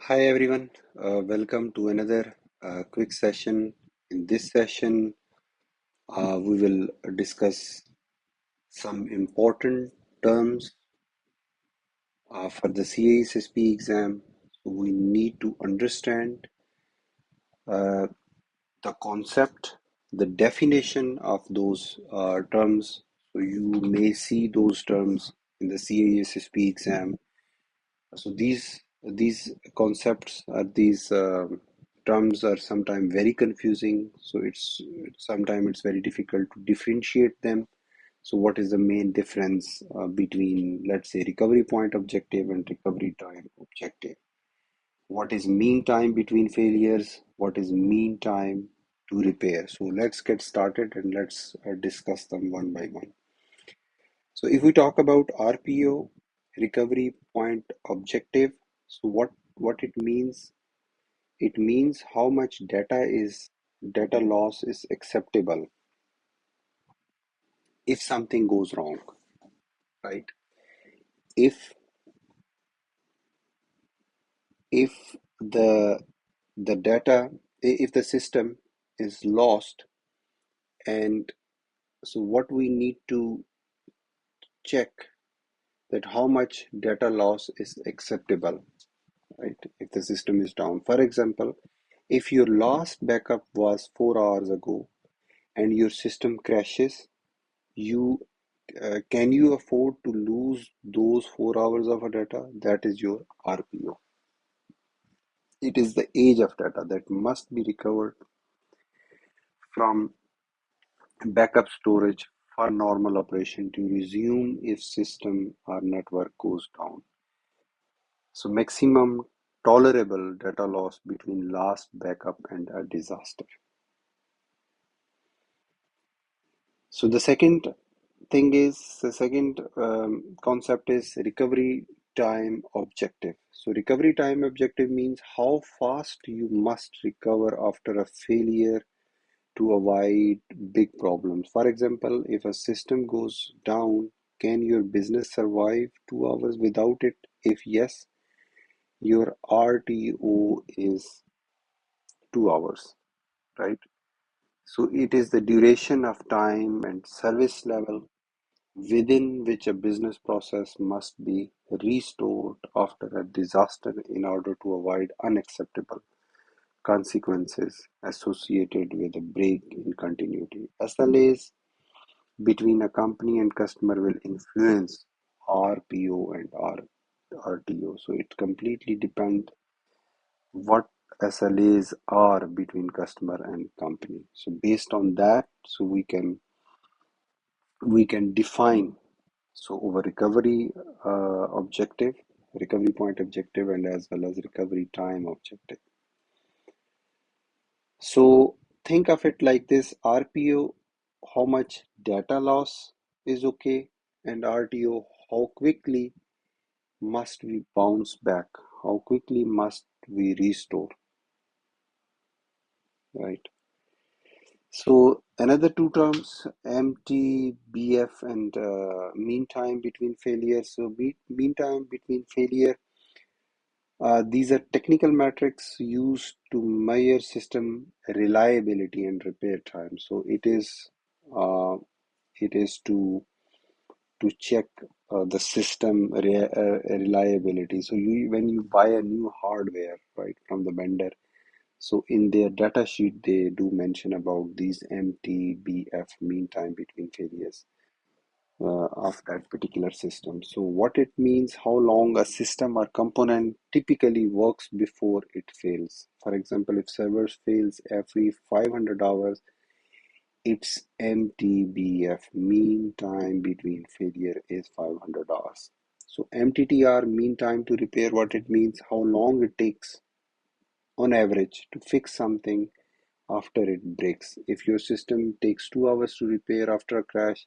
Hi everyone, welcome to another quick session. In this session, we will discuss some important terms for the CISSP exam. So we need to understand uh, the concept, the definition of those terms. So you may see those terms in the CISSP exam. So these concepts are these terms are sometimes very confusing. So sometimes it's very difficult to differentiate them. So what is the main difference between, let's say, recovery point objective and recovery time objective? What is mean time between failures? What is mean time to repair? So let's get started and let's discuss them one by one. So if we talk about RPO, recovery point objective, so what it means? It means how much data loss is acceptable if something goes wrong, right? If if the data, if the system is lost, and so what we need to check that how much data loss is acceptable, right? If the system is down. For example, if your last backup was 4 hours ago and your system crashes, you can you afford to lose those 4 hours of data? That is your RPO. It is the age of data that must be recovered from backup storage for normal operation to resume if system or network goes down. So maximum tolerable data loss between last backup and a disaster. So the second concept is recovery time objective. So recovery time objective means how fast you must recover after a failure to avoid big problems. For example, if a system goes down, can your business survive 2 hours without it? If yes, your RTO is 2 hours, right? So it is the duration of time and service level within which a business process must be restored after a disaster in order to avoid unacceptable consequences associated with a break in continuity. SLAs between a company and customer will influence RPO and RTO. So it completely depends what SLAs are between customer and company. So based on that, so we can define so over recovery objective, recovery point objective, and as well as recovery time objective. So think of it like this: RPO, how much data loss is okay, and RTO, how quickly must we bounce back, how quickly must we restore, right? So another two terms, MTBF and mean time between failures. So mean time between failure. These are technical metrics used to measure system reliability and repair time. So uh, it is to check the system reliability. So when you buy a new hardware, right, from the vendor, so in their data sheet they do mention about these MTBF, mean time between failures of that particular system. So what it means, how long a system or component typically works before it fails. For example, if servers fails every 500 hours, its MTBF, mean time between failure, is 500 hours. So MTTR, mean time to repair, what it means, how long it takes on average to fix something after it breaks. If your system takes 2 hours to repair after a crash,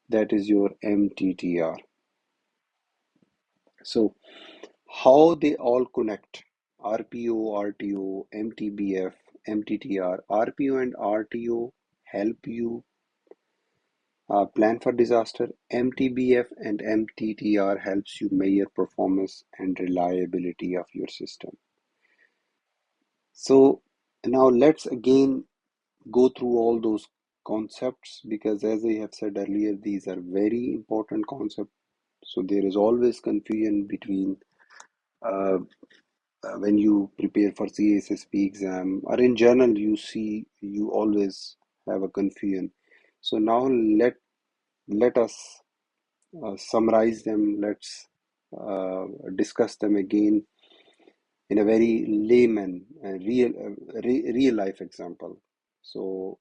that is your MTTR. So how they all connect: RPO, RTO, MTBF, MTTR. RPO and RTO help you Plan for disaster. MTBF and MTTR helps you measure performance and reliability of your system. So now let's again go through all those concepts, because as I have said earlier, these are very important concepts. So there is always confusion between uh, when you prepare for CISSP exam, or in general you see you always have a confusion. So now let us summarize them. Let's discuss them again in a very layman, real life example. So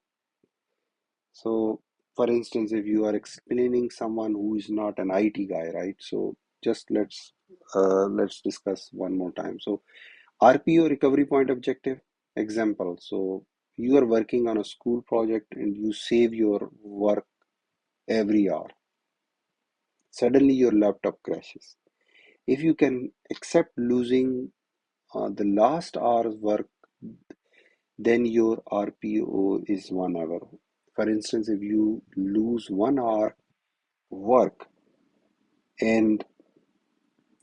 so for instance, if you are explaining someone who is not an IT guy, right? So just let's discuss one more time. So RPO, recovery point objective example. So you are working on a school project and you save your work every hour. Suddenly your laptop crashes. If you can accept losing the last hour's work, then your RPO is 1 hour. For instance, if you lose 1 hour work and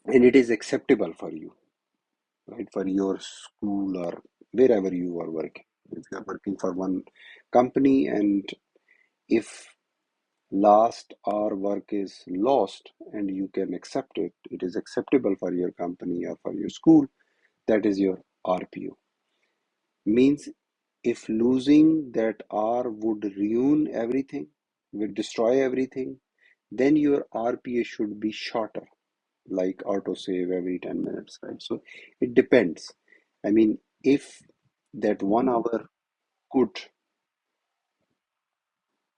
it is acceptable for you, right, for your school or wherever you are working. If you are working for one company, and if last hour work is lost and you can accept it, it is acceptable for your company or for your school, that is your RPO. Means if losing that hour would ruin everything, would destroy everything, then your RPA should be shorter, like autosave every 10 minutes, right? So it depends. I mean, if that 1 hour could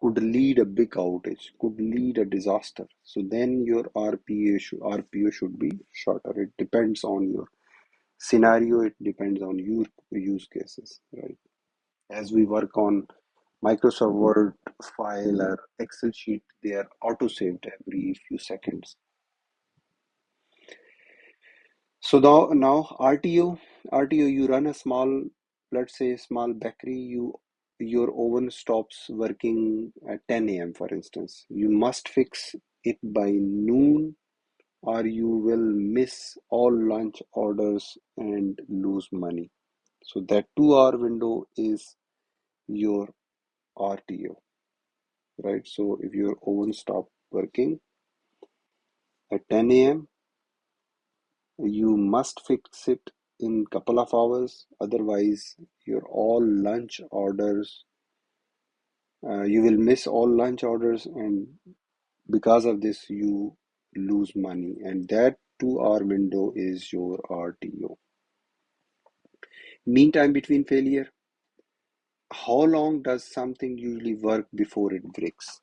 could lead a big outage, could lead a disaster, so then your RPO should be shorter. It depends on your scenario, it depends on your use cases, right? As we work on Microsoft Word file or Excel sheet, they are auto saved every few seconds. So now RTO, you run a small, let's say small bakery, your oven stops working at 10 a.m. for instance. You must fix it by noon or you will miss all lunch orders and lose money. So that 2 hour window is your RTO, right? So if your oven stop working at 10 a.m., you must fix it in couple of hours, otherwise your all lunch orders, you will miss all lunch orders, and because of this you lose money, and that 2 hour window is your RTO. Meantime between failure, how long does something usually work before it breaks?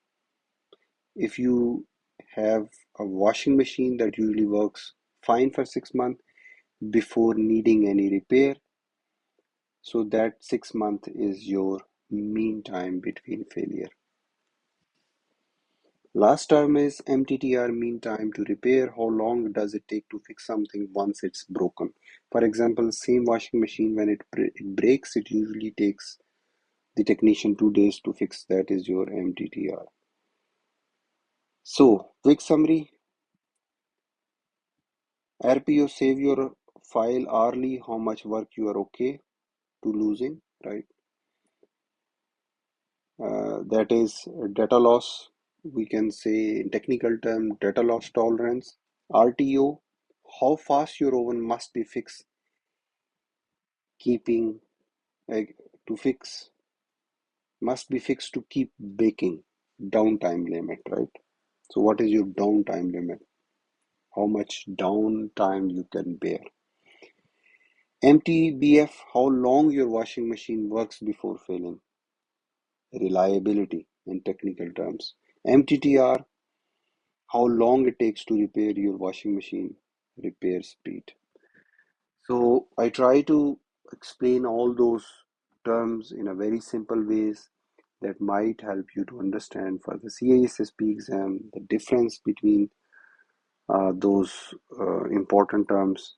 If you have a washing machine that usually works fine for 6 months before needing any repair, so that 6 month is your mean time between failure. Last term is MTTR, mean time to repair. How long does it take to fix something once it's broken? For example, same washing machine, when it breaks, it usually takes the technician 2 days to fix. That is your MTTR. So, quick summary: RPO, save your file hourly, how much work you are okay to losing, right? That is data loss. We can say in technical term, data loss tolerance. RTO, how fast your oven must be fixed, keeping uh, to fix must be fixed to keep baking. Downtime limit, right? So what is your downtime limit? How much downtime you can bear? MTBF, how long your washing machine works before failing. Reliability in technical terms. MTTR, how long it takes to repair your washing machine. Repair speed. So I try to explain all those terms in a very simple ways that might help you to understand for the CISSP exam the difference between those important terms.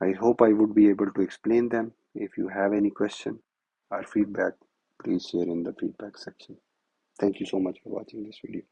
I hope I would be able to explain them. If you have any question or feedback, please share in the feedback section. Thank you so much for watching this video.